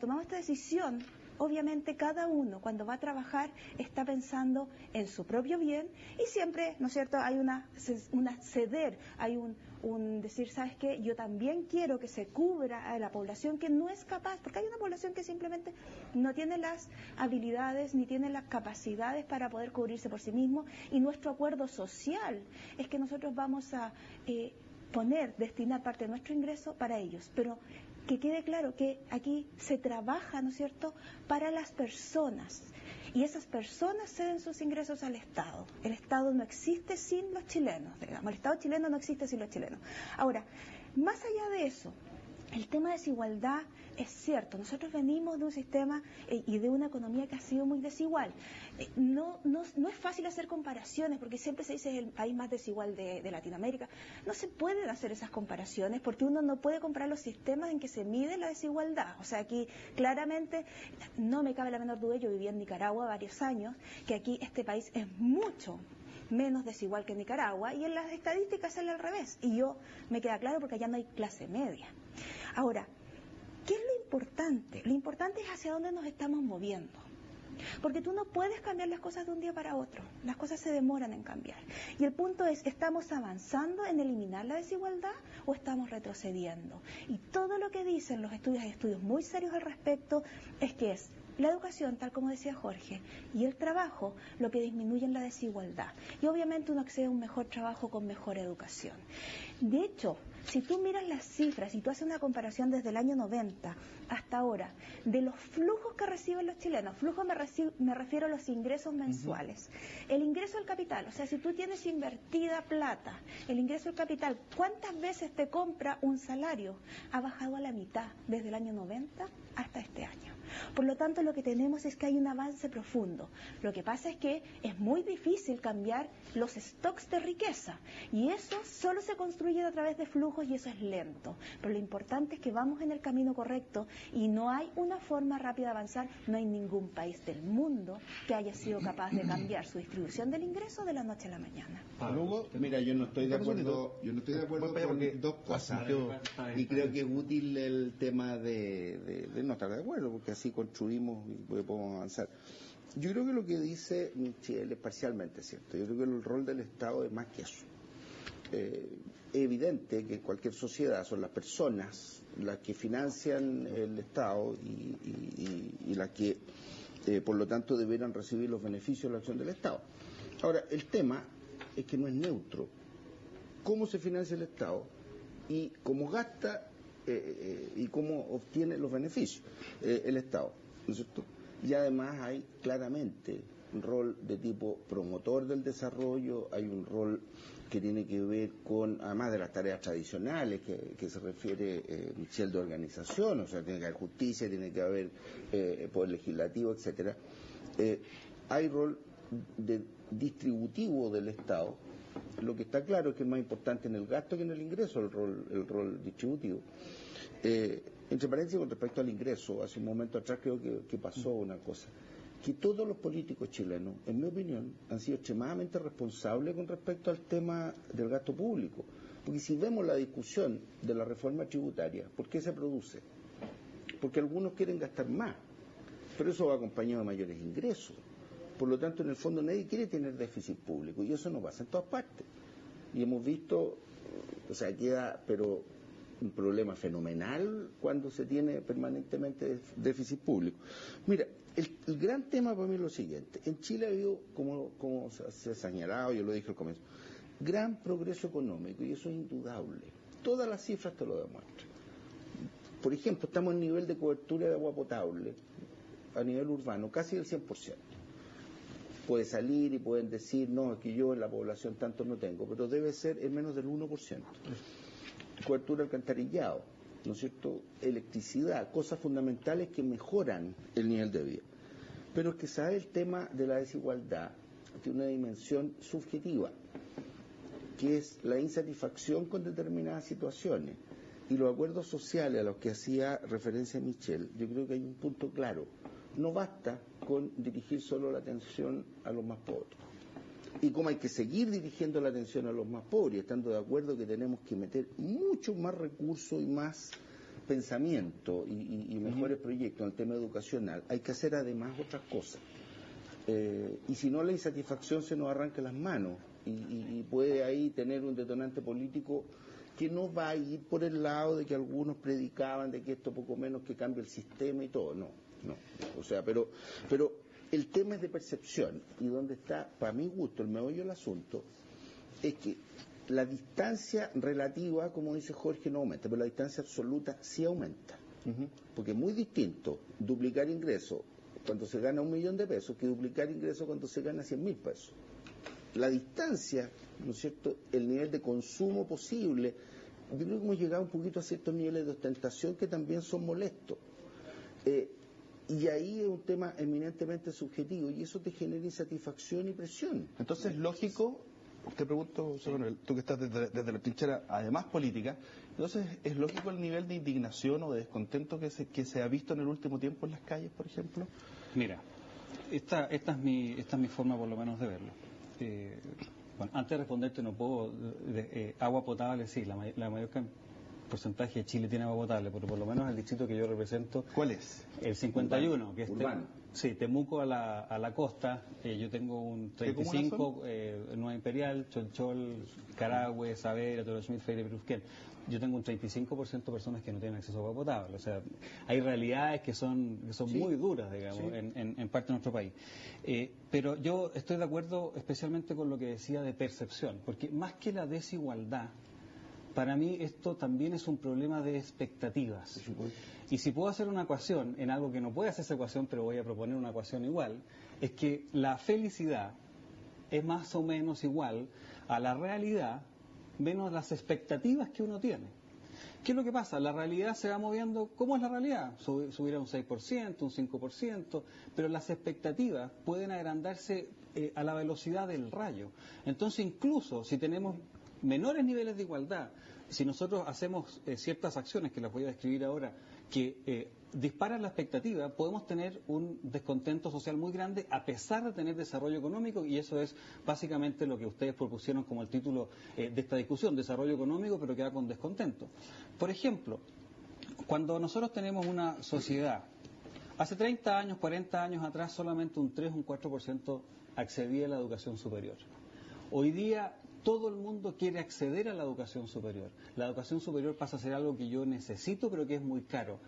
tomamos esta decisión, obviamente cada uno cuando va a trabajar está pensando en su propio bien, y siempre, ¿no es cierto?, hay una ceder, hay un decir, ¿sabes qué? Yo también quiero que se cubra a la población que no es capaz, porque hay una población que simplemente no tiene las habilidades ni tiene las capacidades para poder cubrirse por sí mismo, y nuestro acuerdo social es que nosotros vamos a destinar parte de nuestro ingreso para ellos, pero que quede claro que aquí se trabaja, ¿no es cierto?, para las personas, y esas personas ceden sus ingresos al Estado. El Estado no existe sin los chilenos, digamos, el Estado chileno no existe sin los chilenos. Ahora, más allá de eso, el tema de desigualdad es cierto. Nosotros venimos de un sistema y de una economía que ha sido muy desigual. No es fácil hacer comparaciones, porque siempre se dice es el país más desigual de Latinoamérica. No se pueden hacer esas comparaciones porque uno no puede comparar los sistemas en que se mide la desigualdad. O sea, aquí claramente no me cabe la menor duda. Yo viví en Nicaragua varios años, que aquí este país es mucho menos desigual que Nicaragua, y en las estadísticas es al revés, y me queda claro porque allá no hay clase media. Ahora, ¿qué es lo importante? Lo importante es hacia dónde nos estamos moviendo, porque tú no puedes cambiar las cosas de un día para otro, las cosas se demoran en cambiar, y el punto es, ¿estamos avanzando en eliminar la desigualdad o estamos retrocediendo? Y todo lo que dicen los estudios, hay estudios muy serios al respecto, es que es la educación, tal como decía Jorge, y el trabajo lo que disminuyen la desigualdad. Y obviamente uno accede a un mejor trabajo con mejor educación. De hecho, si tú miras las cifras y tú haces una comparación desde el año 90 hasta ahora, de los flujos que reciben los chilenos, flujos me refiero a los ingresos mensuales, el ingreso al capital, o sea, si tú tienes invertida plata, el ingreso al capital, ¿cuántas veces te compra un salario? Ha bajado a la mitad desde el año 90 hasta este año. Por lo tanto, lo que tenemos es que hay un avance profundo. Lo que pasa es que es muy difícil cambiar los stocks de riqueza, y eso solo se construye a través de flujos flujos y eso es lento. Pero lo importante es que vamos en el camino correcto y no hay una forma rápida de avanzar. No hay ningún país del mundo que haya sido capaz de cambiar su distribución del ingreso de la noche a la mañana. Luego, mira, yo no estoy de acuerdo con dos cosas. Y creo que es útil el tema de no estar de acuerdo, porque así construimos y podemos avanzar. Yo creo que lo que dice Michel es parcialmente cierto. Yo creo que el rol del Estado es más que eso. Es evidente que en cualquier sociedad son las personas las que financian el Estado y las que, por lo tanto, deberán recibir los beneficios de la acción del Estado. Ahora, el tema es que no es neutro. ¿Cómo se financia el Estado y cómo gasta y cómo obtiene los beneficios el Estado? ¿No es cierto? Y además hay claramente un rol de tipo promotor del desarrollo, hay un rol que tiene que ver con, además de las tareas tradicionales que se refiere Michel, de organización, o sea, tiene que haber justicia, tiene que haber poder legislativo, etcétera. Hay rol distributivo del Estado. Lo que está claro es que es más importante en el gasto que en el ingreso el rol distributivo. Entre paréntesis, con respecto al ingreso, hace un momento atrás creo que pasó una cosa, que todos los políticos chilenos, en mi opinión, han sido extremadamente responsables con respecto al tema del gasto público. Porque si vemos la discusión de la reforma tributaria, ¿por qué se produce? Porque algunos quieren gastar más, pero eso va acompañado de mayores ingresos. Por lo tanto, en el fondo nadie quiere tener déficit público, y eso no pasa en todas partes. Y hemos visto, o sea, queda, pero un problema fenomenal cuando se tiene permanentemente déficit público. Mira, el gran tema para mí es lo siguiente. En Chile ha habido, como se ha señalado, yo lo dije al comienzo, gran progreso económico, y eso es indudable. Todas las cifras te lo demuestran. Por ejemplo, estamos en nivel de cobertura de agua potable a nivel urbano, casi del 100%. Puede salir y pueden decir, no, es que yo en la población tanto no tengo, pero debe ser en menos del 1%. Cobertura de alcantarillado, ¿no es cierto? Electricidad, cosas fundamentales que mejoran el nivel de vida. Pero es que sabe el tema de la desigualdad, tiene una dimensión subjetiva, que es la insatisfacción con determinadas situaciones. Y los acuerdos sociales a los que hacía referencia Michel, yo creo que hay un punto claro. No basta con dirigir solo la atención a los más pobres. Y como hay que seguir dirigiendo la atención a los más pobres, estando de acuerdo que tenemos que meter mucho más recursos y más pensamiento y mejores proyectos en el tema educacional, hay que hacer además otras cosas. Y si no, la insatisfacción se nos arranca las manos y puede ahí tener un detonante político que no va a ir por el lado de que algunos predicaban de que esto poco menos que cambie el sistema y todo. No. O sea, pero el tema es de percepción, y donde está, para mi gusto, el meollo del asunto, es que la distancia relativa, como dice Jorge, no aumenta, pero la distancia absoluta sí aumenta. Porque es muy distinto duplicar ingresos cuando se gana 1 millón de pesos que duplicar ingresos cuando se gana 100.000 pesos. La distancia, ¿no es cierto?, el nivel de consumo posible, yo creo que hemos llegado un poquito a ciertos niveles de ostentación que también son molestos. Y ahí es un tema eminentemente subjetivo, y eso te genera insatisfacción y presión. Entonces, lógico, te pregunto, José Manuel, tú que estás desde la trinchera, además política, entonces, ¿es lógico el nivel de indignación o de descontento que se ha visto en el último tiempo en las calles, por ejemplo? Mira, esta es mi forma por lo menos de verlo. Bueno, antes de responderte no puedo, agua potable sí, la mayor porcentaje de Chile tiene agua potable, pero por lo menos el distrito que yo represento. ¿Cuál es? El 51, urbano, que es urbano. Sí, Temuco a la costa. Yo tengo un 35, Nueva Imperial, Cholchol, Carahue, Saavedra, Toro Schmidt, Freire, Perusquén. Yo tengo un 35% de personas que no tienen acceso a agua potable. O sea, hay realidades que son sí, muy duras, digamos, sí, en parte de nuestro país. Pero yo estoy de acuerdo especialmente con lo que decía de percepción, porque más que la desigualdad, para mí esto también es un problema de expectativas. Y si puedo hacer una ecuación en algo que no puede hacer esa ecuación, pero voy a proponer una ecuación igual, es que la felicidad es más o menos igual a la realidad menos las expectativas que uno tiene. ¿Qué es lo que pasa? La realidad se va moviendo. ¿Cómo es la realidad? Subirá un 6%, un 5%, pero las expectativas pueden agrandarse a la velocidad del rayo. Entonces, incluso si tenemos menores niveles de igualdad, si nosotros hacemos ciertas acciones, que las voy a describir ahora, que disparan la expectativa, podemos tener un descontento social muy grande a pesar de tener desarrollo económico, y eso es básicamente lo que ustedes propusieron como el título de esta discusión, desarrollo económico, pero que va con descontento. Por ejemplo, cuando nosotros tenemos una sociedad, hace 30 años, 40 años atrás, solamente un 3, un 4% accedía a la educación superior. Hoy día todo el mundo quiere acceder a la educación superior. La educación superior pasa a ser algo que yo necesito, pero que es muy caro.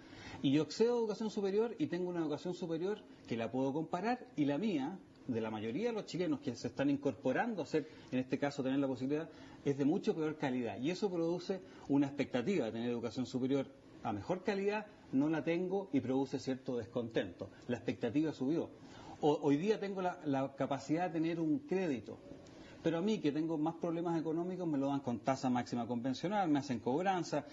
Y yo accedo a educación superior y tengo una educación superior que la puedo comparar, y la mía, de la mayoría de los chilenos que se están incorporando a hacer, en este caso, tener la posibilidad, es de mucho peor calidad. Y eso produce una expectativa de tener educación superior a mejor calidad, no la tengo y produce cierto descontento. La expectativa subió. Hoy día tengo la capacidad de tener un crédito, pero a mí, que tengo más problemas económicos, me lo dan con tasa máxima convencional, me hacen cobranza,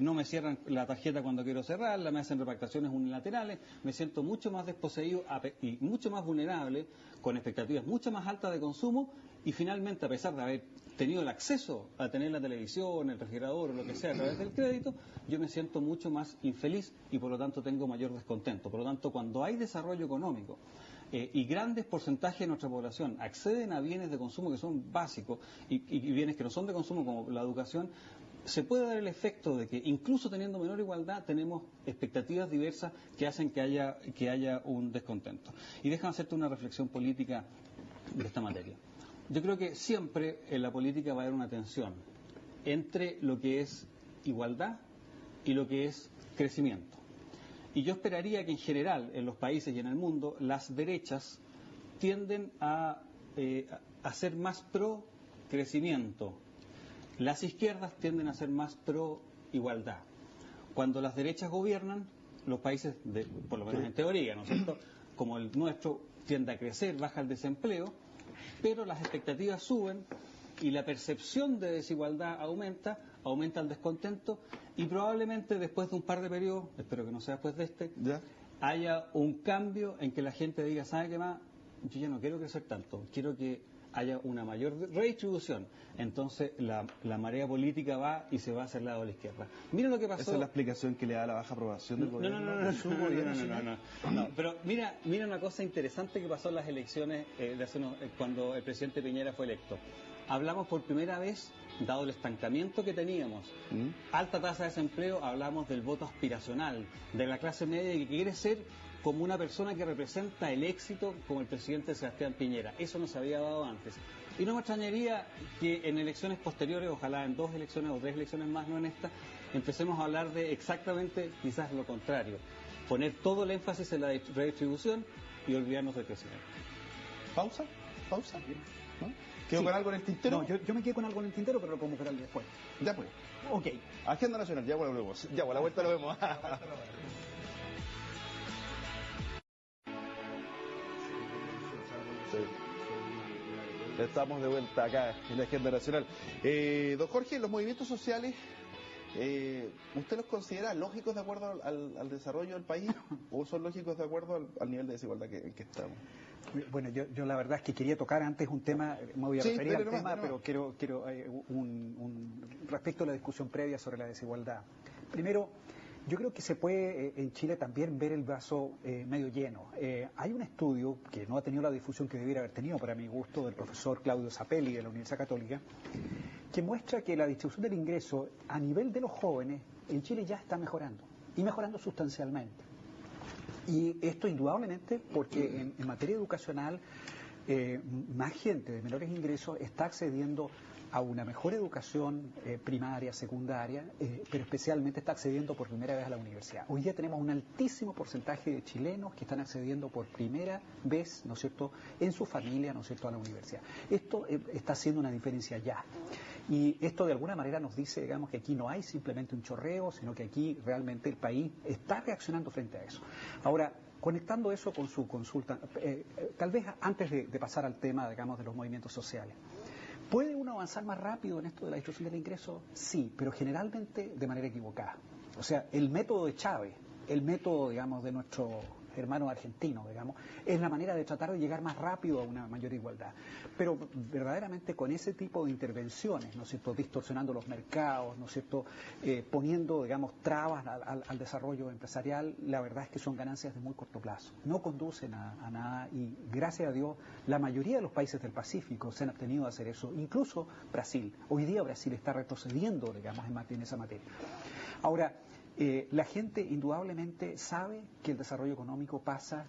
no me cierran la tarjeta cuando quiero cerrarla, me hacen repactaciones unilaterales, me siento mucho más desposeído y mucho más vulnerable, con expectativas mucho más altas de consumo, y finalmente, a pesar de haber tenido el acceso a tener la televisión, el refrigerador o lo que sea a través del crédito, yo me siento mucho más infeliz y por lo tanto tengo mayor descontento. Por lo tanto, cuando hay desarrollo económico, y grandes porcentajes de nuestra población acceden a bienes de consumo que son básicos y bienes que no son de consumo, como la educación, se puede dar el efecto de que incluso teniendo menor igualdad tenemos expectativas diversas que hacen que haya un descontento. Y déjame hacerte una reflexión política de esta materia. Yo creo que siempre en la política va a haber una tensión entre lo que es igualdad y lo que es crecimiento. Y yo esperaría que en general, en los países y en el mundo, las derechas tienden a ser más pro crecimiento. Las izquierdas tienden a ser más pro igualdad. Cuando las derechas gobiernan, los países, por lo menos en teoría, ¿no es cierto?, como el nuestro, tiende a crecer, baja el desempleo, pero las expectativas suben y la percepción de desigualdad aumenta el descontento, y probablemente después de un par de periodos, espero que no sea después de este, ¿ya?, haya un cambio en que la gente diga, ¿sabe qué más? Yo ya no quiero crecer tanto, quiero que haya una mayor redistribución. Entonces la marea política va y se va hacia el lado de la izquierda. Mira lo que pasó. Esa es la explicación que le da la baja aprobación del gobierno. No, pero mira una cosa interesante que pasó en las elecciones cuando el presidente Piñera fue electo. Hablamos por primera vez, dado el estancamiento que teníamos, alta tasa de desempleo, hablamos del voto aspiracional, de la clase media que quiere ser como una persona que representa el éxito, como el presidente Sebastián Piñera. Eso no se había dado antes. Y no me extrañaría que en elecciones posteriores, ojalá en 2 elecciones o 3 elecciones más, no en esta, empecemos a hablar de exactamente quizás lo contrario. Poner todo el énfasis en la redistribución y olvidarnos del crecimiento. ¿Pausa? ¿No? ¿Quedo con algo en el tintero? No, yo me quedé con algo en el tintero, pero lo podemos ver después. Ya pues. Ok. Agenda Nacional, ya bueno, lo vemos. Ya, a la vuelta lo vemos. Sí. Estamos de vuelta acá en la Agenda Nacional. Don Jorge, los movimientos sociales, ¿usted los considera lógicos de acuerdo al desarrollo del país o son lógicos de acuerdo al nivel de desigualdad en que estamos? Bueno, yo la verdad es que quería tocar antes un tema, me voy a referir al tema, pero quiero respecto a la discusión previa sobre la desigualdad. Primero, yo creo que se puede en Chile también ver el vaso medio lleno. Hay un estudio que no ha tenido la difusión que debiera haber tenido, para mi gusto, del profesor Claudio Zapelli de la Universidad Católica, que muestra que la distribución del ingreso a nivel de los jóvenes en Chile ya está mejorando, y mejorando sustancialmente. Y esto indudablemente porque en materia educacional más gente de menores ingresos está accediendo a una mejor educación primaria, secundaria, pero especialmente está accediendo por primera vez a la universidad. Hoy día tenemos un altísimo porcentaje de chilenos que están accediendo por primera vez, ¿no es cierto?, en su familia, ¿no es cierto?, a la universidad. Esto está haciendo una diferencia ya. Y esto de alguna manera nos dice, digamos, que aquí no hay simplemente un chorreo, sino que aquí realmente el país está reaccionando frente a eso. Ahora, conectando eso con su consulta, tal vez antes de pasar al tema, digamos, de los movimientos sociales, ¿puede uno avanzar más rápido en esto de la distribución del ingreso? Sí, pero generalmente de manera equivocada. O sea, el método de Chávez, el método, digamos, de nuestro hermanos argentinos, digamos, es la manera de tratar de llegar más rápido a una mayor igualdad. Pero verdaderamente con ese tipo de intervenciones, ¿no es cierto?, distorsionando los mercados, ¿no es cierto?, poniendo, digamos, trabas al desarrollo empresarial, la verdad es que son ganancias de muy corto plazo. No conducen a nada y, gracias a Dios, la mayoría de los países del Pacífico se han abstenido de hacer eso, incluso Brasil. Hoy día Brasil está retrocediendo, digamos, en esa materia. Ahora, la gente indudablemente sabe que el desarrollo económico pasa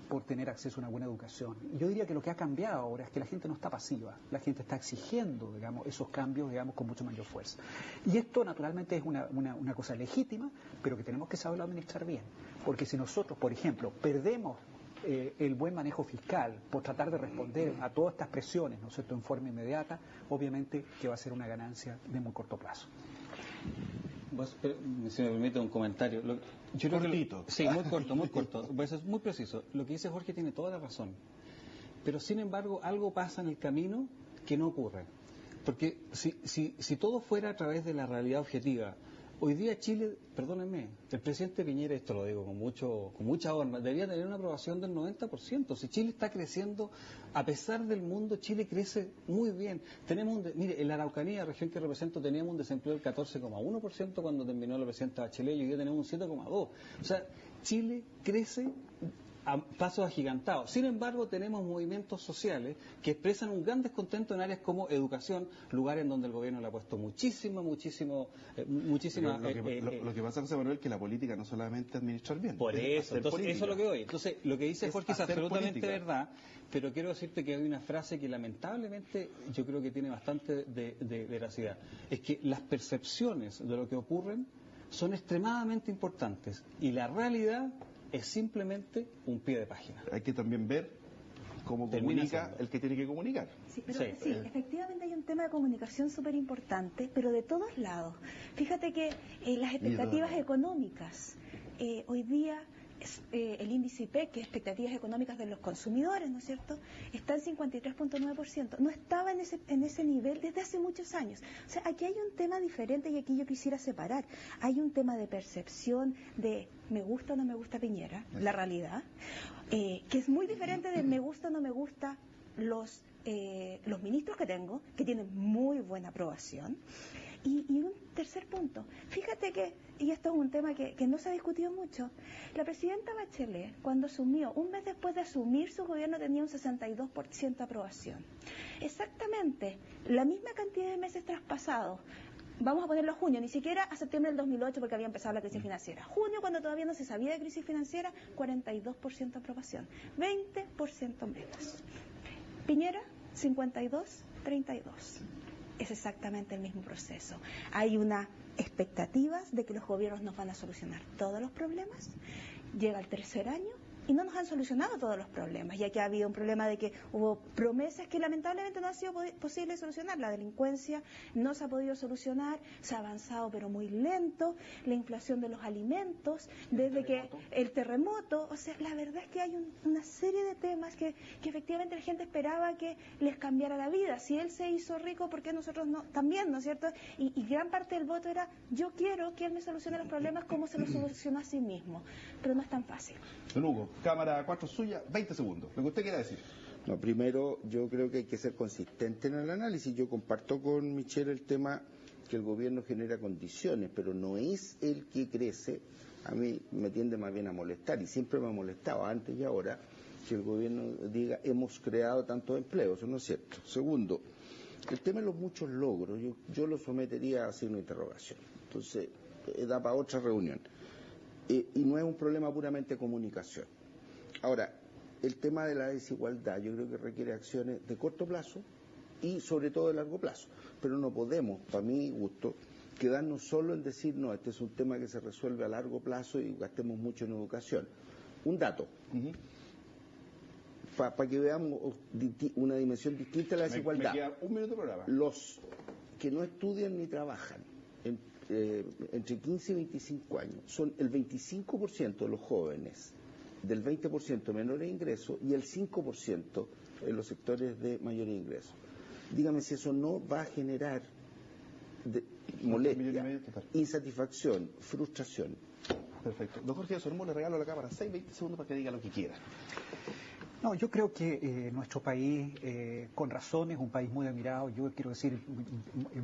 por tener acceso a una buena educación. Yo diría que lo que ha cambiado ahora es que la gente no está pasiva, la gente está exigiendo, digamos, esos cambios, digamos, con mucho mayor fuerza. Y esto naturalmente es una cosa legítima, pero que tenemos que saberlo administrar bien. Porque si nosotros, por ejemplo, perdemos el buen manejo fiscal por tratar de responder a todas estas presiones, ¿no es cierto?, en forma inmediata, obviamente que va a ser una ganancia de muy corto plazo. Si me permite un comentario. Yo cortito. Sí, muy corto, muy corto. Pues es muy preciso. Lo que dice Jorge tiene toda la razón. Pero sin embargo, algo pasa en el camino que no ocurre. Porque si todo fuera a través de la realidad objetiva, hoy día Chile, perdónenme, el presidente Piñera, esto lo digo con mucha honra, debería tener una aprobación del 90%. Si Chile está creciendo, a pesar del mundo, Chile crece muy bien. Mire, en la Araucanía, región que represento, teníamos un desempleo del 14,1% cuando terminó la presidenta Bachelet, y hoy día tenemos un 7,2%. O sea, Chile crece a pasos agigantados. Sin embargo, tenemos movimientos sociales que expresan un gran descontento en áreas como educación, lugares en donde el gobierno le ha puesto muchísima. Lo que pasa, José Manuel, que la política no solamente administrar bien. Por eso, entonces, eso es lo que voy. Entonces, lo que dice Jorge es absolutamente verdad, pero quiero decirte que hay una frase que lamentablemente yo creo que tiene bastante de veracidad. Es que las percepciones de lo que ocurren son extremadamente importantes y la realidad es simplemente un pie de página. Hay que también ver cómo comunica el que tiene que comunicar. Sí, efectivamente hay un tema de comunicación súper importante, pero de todos lados. Fíjate que las expectativas económicas, hoy día el índice IPEC, que es expectativas económicas de los consumidores, ¿no es cierto?, está en 53,9%. No estaba en ese nivel desde hace muchos años. O sea, aquí hay un tema diferente y aquí yo quisiera separar. Hay un tema de percepción de me gusta o no me gusta Piñera, la realidad, que es muy diferente de me gusta o no me gusta los ministros que tengo, que tienen muy buena aprobación. Y un tercer punto, fíjate que, y esto es un tema que no se ha discutido mucho, la presidenta Bachelet, cuando asumió, un mes después de asumir su gobierno, tenía un 62% de aprobación. Exactamente la misma cantidad de meses traspasados, vamos a ponerlo junio, ni siquiera a septiembre del 2008 porque había empezado la crisis financiera. Junio, cuando todavía no se sabía de crisis financiera, 42% de aprobación, 20% menos. Piñera, 52, 32. Es exactamente el mismo proceso. Hay una expectativa de que los gobiernos nos van a solucionar todos los problemas. Llega el tercer año y no nos han solucionado todos los problemas, ya que ha habido un problema de que hubo promesas que lamentablemente no ha sido posible solucionar. La delincuencia no se ha podido solucionar, se ha avanzado pero muy lento, la inflación de los alimentos, desde que el terremoto, o sea, la verdad es que hay una serie de temas que efectivamente la gente esperaba que les cambiara la vida. Si él se hizo rico, ¿por qué nosotros no? También, ¿no es cierto? Y gran parte del voto era, yo quiero que él me solucione los problemas como se los solucionó a sí mismo, pero no es tan fácil. Don Hugo, cámara 4 suya, 20 segundos. Lo que usted quiera decir. No, primero, yo creo que hay que ser consistente en el análisis. Yo comparto con Michelle el tema que el gobierno genera condiciones, pero no es el que crece. A mí me tiende más bien a molestar, y siempre me ha molestado antes y ahora, que el gobierno diga hemos creado tantos empleos. Eso no es cierto. Segundo, el tema de los muchos logros, yo lo sometería a signo de interrogación. Entonces, da para otra reunión. Y no es un problema puramente de comunicación. Ahora, el tema de la desigualdad yo creo que requiere acciones de corto plazo y sobre todo de largo plazo. Pero no podemos, para mi gusto, quedarnos solo en decir, no, este es un tema que se resuelve a largo plazo y gastemos mucho en educación. Un dato, para que veamos una dimensión distinta de la desigualdad. Me queda un minuto de programa. Los que no estudian ni trabajan, entre 15 y 25 años, son el 25% de los jóvenes, del 20% menores ingresos y el 5% en los sectores de mayores ingresos. Dígame si eso no va a generar molestia, insatisfacción, frustración. Perfecto. Don Jorge Sormo, le regalo la cámara 20 segundos para que diga lo que quiera. No, yo creo que nuestro país, con razón, es un país muy admirado. Yo quiero decir,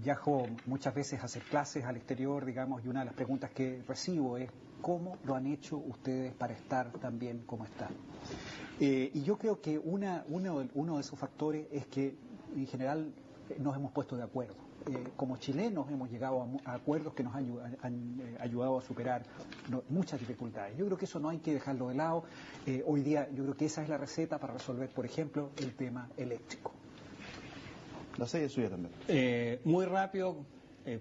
viajo muchas veces a hacer clases al exterior, digamos, y una de las preguntas que recibo es ¿cómo lo han hecho ustedes para estar tan bien como están? Y yo creo que uno de esos factores es que, en general, nos hemos puesto de acuerdo. Como chilenos hemos llegado a acuerdos que nos han ayudado a superar muchas dificultades. Yo creo que eso no hay que dejarlo de lado. Hoy día yo creo que esa es la receta para resolver, por ejemplo, el tema eléctrico. La sede es suya también. Muy rápido.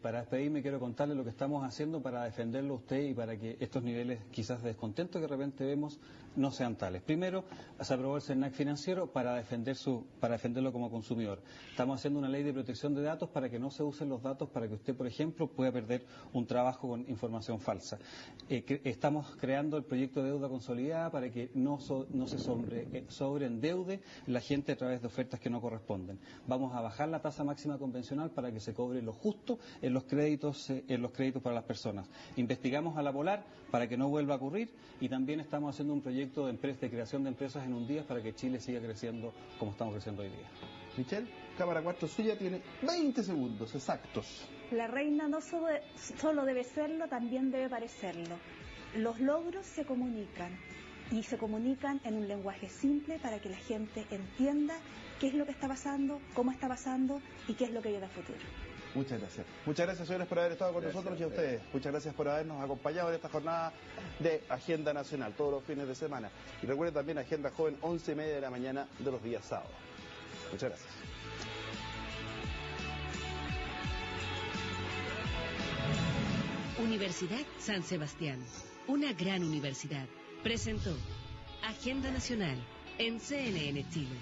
Para despedirme quiero contarle lo que estamos haciendo para defenderlo a usted y para que estos niveles quizás de descontento que de repente vemos no sean tales. Primero, se aprobó el CERNAC financiero para defenderlo como consumidor. Estamos haciendo una ley de protección de datos para que no se usen los datos para que usted, por ejemplo, pueda perder un trabajo con información falsa. Estamos creando el proyecto de deuda consolidada para que no se sobreendeude la gente a través de ofertas que no corresponden. Vamos a bajar la tasa máxima convencional para que se cobre lo justo en los créditos para las personas. Investigamos a la Polar para que no vuelva a ocurrir y también estamos haciendo un proyecto de creación de empresas en un día para que Chile siga creciendo como estamos creciendo hoy día. Michelle, cámara 4 suya, tiene 20 segundos exactos. La reina no solo debe serlo, también debe parecerlo. Los logros se comunican y se comunican en un lenguaje simple para que la gente entienda qué es lo que está pasando, cómo está pasando y qué es lo que viene a futuro. Muchas gracias. Muchas gracias, señores, por haber estado con nosotros y a ustedes. Muchas gracias por habernos acompañado en esta jornada de Agenda Nacional, todos los fines de semana. Y recuerden también Agenda Joven, 11:30 de la mañana de los días sábados. Muchas gracias. Universidad San Sebastián, una gran universidad, presentó Agenda Nacional en CNN Chile.